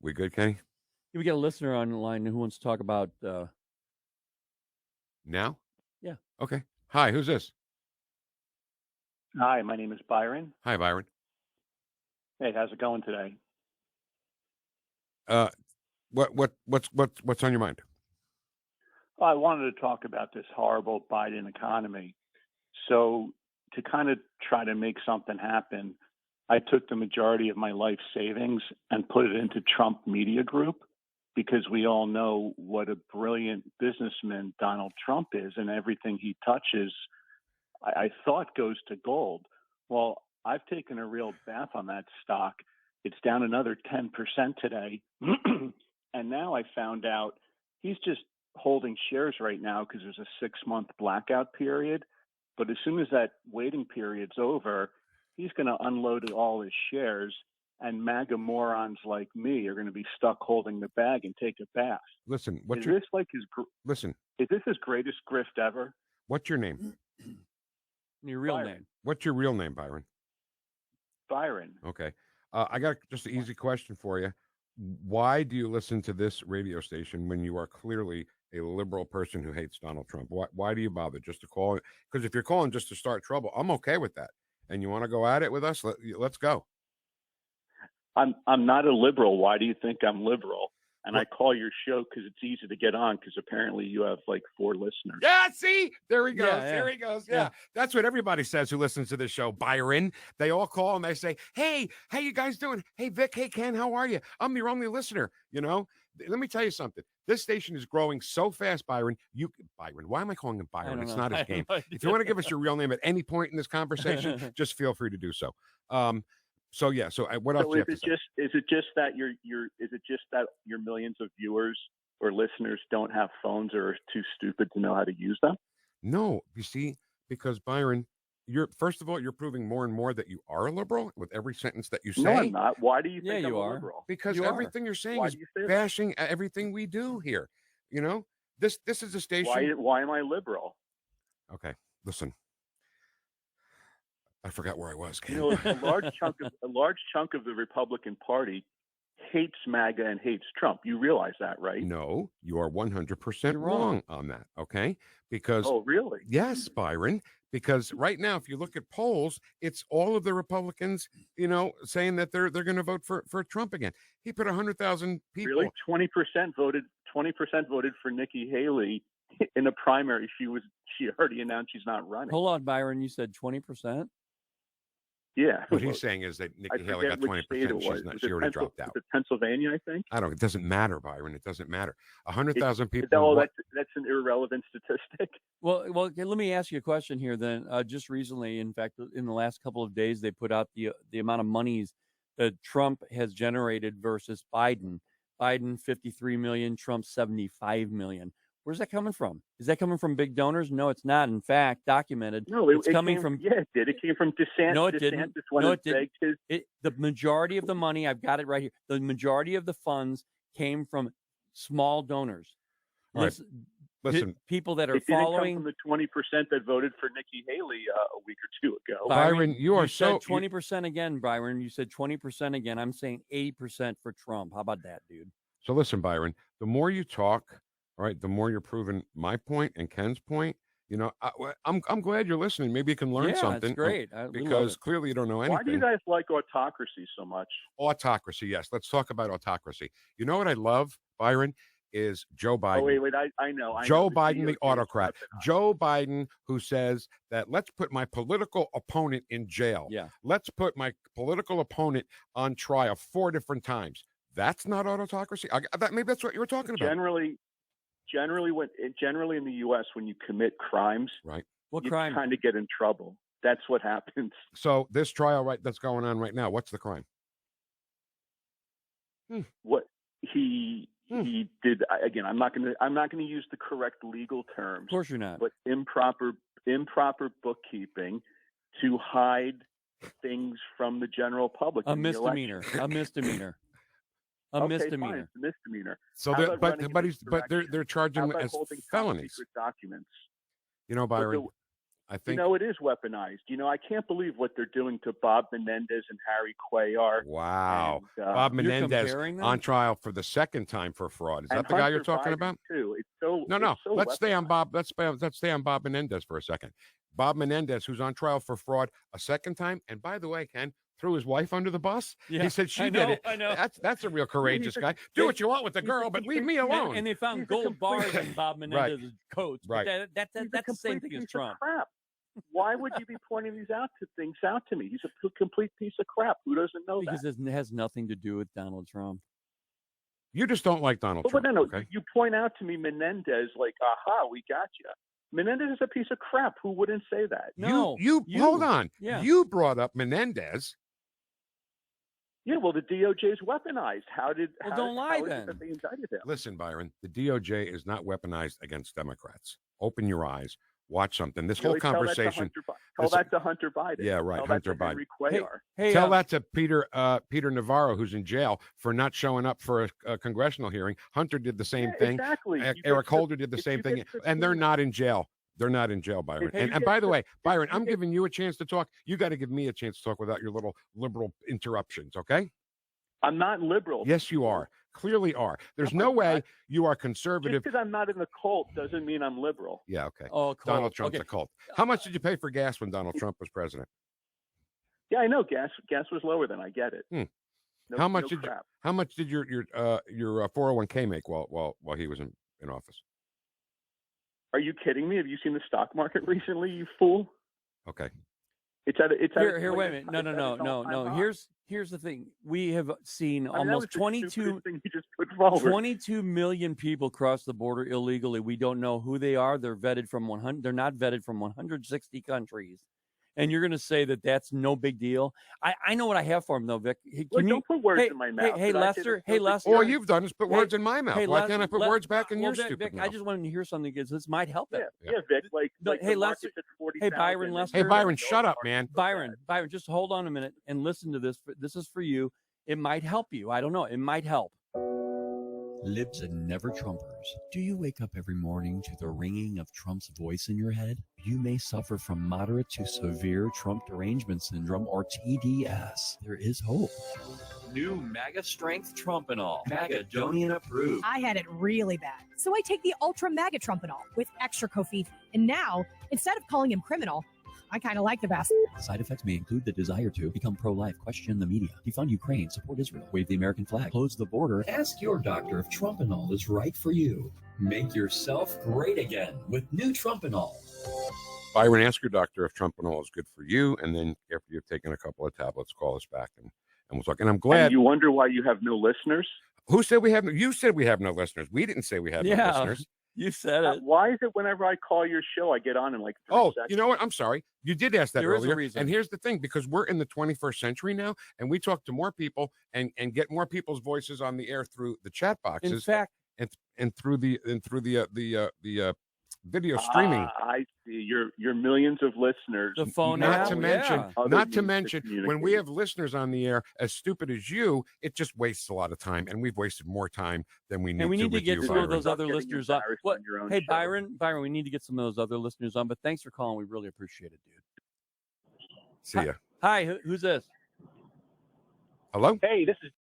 We good, Kenny? We got a listener on the line who wants to talk about. Now? Yeah. Okay. Hi, who's this? Hi, my name is Byron. Hi, Byron. Hey, how's it going today? What's on your mind? I wanted to talk about this horrible Biden economy. So to kind of try to make something happen, I took the majority of my life savings and put it into Trump Media Group because we all know what a brilliant businessman Donald Trump is, and everything he touches, I thought goes to gold. Well, I've taken a real bath on that stock. It's down another 10% today. And now I found out he's just holding shares right now because there's a 6-month blackout period. But as soon as that waiting period's over, he's going to unload all his shares, and MAGA morons like me are going to be stuck holding the bag and take a bath. Listen, Is this his greatest grift ever? What's your name? Your real Byron. name. What's your real name, Byron? Byron. Okay. I got just an easy question for you. Why do you listen to this radio station when you are clearly a liberal person who hates Donald Trump? Why do you bother just to call? Because if you're calling just to start trouble, I'm okay with that. And you want to go at it with us? Let's go. I'm not a liberal. Why do you think I'm liberal? And I call your show because it's easy to get on because apparently you have like 4 listeners. Yeah, see? There he goes. Yeah. There he goes. Yeah. That's what everybody says who listens to this show, Byron. They all call and they say, hey, how you guys doing? Hey, Vic. Hey, Ken, how are you? I'm your only listener. You know, let me tell you something. This station is growing so fast, Byron. Byron, why am I calling him Byron? It's not his game. If you want to give us your real name at any point in this conversation, just feel free to do so. So what else? So is it just that your millions of viewers or listeners don't have phones or are too stupid to know how to use them? No, you see, because Byron, you're proving more and more that you are a liberal with every sentence that you say. No, I'm not. Why do you think I'm you a are. liberal? Because everything you're saying Why is do you say that? bashing everything we do here. You know, this is a station. Why am I liberal? Okay, listen. I forgot where I was, Ken. You know, a large chunk of the Republican Party hates MAGA and hates Trump. You realize that, right? No, you are 100% wrong on that. Okay, because really? Yes, Byron. Because right now, if you look at polls, it's all of the Republicans, saying that they're going to vote for Trump again. He put 100,000 people. Really, 20% voted. 20% voted for Nikki Haley in a primary. She already announced she's not running. Hold on, Byron. You said 20%. Yeah. What he's saying is that Nikki Haley got 20%. She already dropped out. Was it Pennsylvania, I think? It doesn't matter, Byron. It doesn't matter. 100,000 people. That's an irrelevant statistic. Well, let me ask you a question here then. Just recently, in fact, in the last couple of days, they put out the amount of monies that Trump has generated versus Biden. Biden, 53 million, Trump, 75 million. Where's that coming from? Is that coming from big donors? No, it's not. In fact, documented. No, it's coming from. Yeah, it did. It came from DeSantis. No, it didn't. No, it didn't. The majority of the money, I've got it right here. The majority of the funds came from small donors. Listen, people that are following. It didn't come from the 20% that voted for Nikki Haley a week or 2 ago. Byron, you said 20% again, Byron. You said 20% again. I'm saying 80% for Trump. How about that, dude? So listen, Byron, the more you talk, all right, the more you're proving my point and Ken's point. I'm glad you're listening. Maybe you can learn something. That's great. Because clearly you don't know anything. Why do you guys like autocracy so much? Autocracy, yes. Let's talk about autocracy. You know what I love, Byron, is Joe Biden. Oh, wait, I know. Joe Biden, the autocrat. Joe Biden, who says that let's put my political opponent in jail. Yeah. Let's put my political opponent on trial 4 different times. That's not autocracy. Maybe that's what you were talking about. Generally in the U.S., when you commit crimes, right? You kind of get in trouble. That's what happens. So this trial that's going on right now, what's the crime? What he did again. I'm not going to use the correct legal terms. Of course you're not. But improper bookkeeping to hide things from the general public. A misdemeanor. A misdemeanor. Misdemeanor. Fine, misdemeanor. So they're charging him as felonies. Documents. Byron. I think. it is weaponized. I can't believe what they're doing to Bob Menendez and Harry Cuellar. Wow. And, Bob You're Menendez comparing them? on trial for the second time for fraud. Is and that the guy you're Hunter talking Biden, about? Too. It's so No. It's so Let's stay on weaponized. Bob. Let's stay on Bob Menendez for a second. Bob Menendez, who's on trial for fraud a second time, and by the way, Ken threw his wife under the bus. Yeah, He said she I did know, it. I know. That's a real courageous guy. Do what you want with the girl, but leave me alone. And they found He's a gold complete- bars in Bob Menendez's coats. But Right. that's He's a the same complete thing as piece of Trump. crap. Why would you be pointing these things out to me? He's a complete piece of crap. Who doesn't know Because that? it has nothing to do with Donald Trump. You just don't like Donald Trump. But no, okay? you point out to me Menendez like, aha, we got you. Menendez is a piece of crap. Who wouldn't say that? No, you hold on. Yeah. You brought up Menendez. Yeah, well, the DOJ's weaponized. Don't lie how is then. it that they indicted him? Listen, Byron, the DOJ is not weaponized against Democrats. Open your eyes. Watch something. This whole Really, conversation. Tell that to Hunter Biden. Yeah, right, Tell Hunter that to Biden. Henry Cuellar. Hey, Tell that to Peter Navarro, who's in jail for not showing up for a congressional hearing. Hunter did the same Yeah, thing. exactly. You Eric get Holder did the if same you thing, get and they're subpoenaed- not in jail. They're not in jail, Byron. If you And get by the way, Byron, you I'm get- giving you a chance to talk. You got to give me a chance to talk without your little liberal interruptions, okay? I'm not liberal. Yes, you are. Clearly are. There's No, no I'm way not. you are Just conservative. because I'm not in the cult doesn't mean I'm liberal. Yeah, okay. Oh, cool. Donald Trump's Okay. a cult. How much did you pay for gas when Donald Trump was president? Yeah, I know gas was lower than I get it. No, How much no did crap. How much did your 401k make while he was in office? Are you kidding me? Have you seen the stock market recently, you fool? Okay. It's at Here, wait a minute. No. Here's the thing. We have seen almost 22 thing you just put forward. 22 million people cross the border illegally. We don't know who they are. They're vetted from 100. They're not vetted from 160 countries. And you're going to say that that's no big deal? I know what I have for him, though, Vic. Don't put words in my mouth. Hey, Did I say Lester. that's Hey, no big Lester. deal? All you've done is put words in my mouth. Why can't I put words back in your stupid Vic, mouth? I just wanted to hear something because this might help it. Yeah, Vic. Like hey, the Lester. market's at 40,000 Hey, Byron, and Lester. Hey, you Byron, know shut the up, man. market's Byron, just hold on a minute and listen to this. This is for you. It might help you. I don't know. It might help. Libs and never Trumpers. Do you wake up every morning to the ringing of Trump's voice in your head? You may suffer from moderate to severe Trump derangement syndrome or TDS. There is hope. New MAGA Strength Trumpanol. Magadonian approved. I had it really bad. So I take the Ultra Mega Trumpanol with extra Kofifi. And now, instead of calling him criminal, I kind of like the bastard. Side effects may include the desire to become pro-life, question the media, defund Ukraine, support Israel, wave the American flag, close the border. Ask your doctor if Trumpanol is right for you. Make yourself great again with new Trumpanol. Byron, ask your doctor if Trumpanol is good for you, and then after you've taken a couple of tablets, call us back and we'll talk. And I'm glad. And you wonder why you have no listeners? Who said we have no? You said we have no listeners. We didn't say we had no listeners. You said it. Why is it whenever I call your show, I get on in like 3 Oh, seconds? you know what? I'm sorry. You did ask that There is a earlier. reason. And here's the thing, because we're in the 21st century now, and we talk to more people and get more people's voices on the air through the chat boxes. In fact, and through the video streaming. I see. Your millions of listeners. the phone Not app, to mention, yeah. Other not to means to mention, when we have listeners on the air as stupid as you, it just wastes a lot of time, and we've wasted more time than we need. And we need to with get you, some Byron. of those other Getting listeners on. embarrassed What? on your own Hey, show. Byron, we need to get some of those other listeners on. But thanks for calling. We really appreciate it, dude. See ya. Hi, who's this? Hello. Hey, this is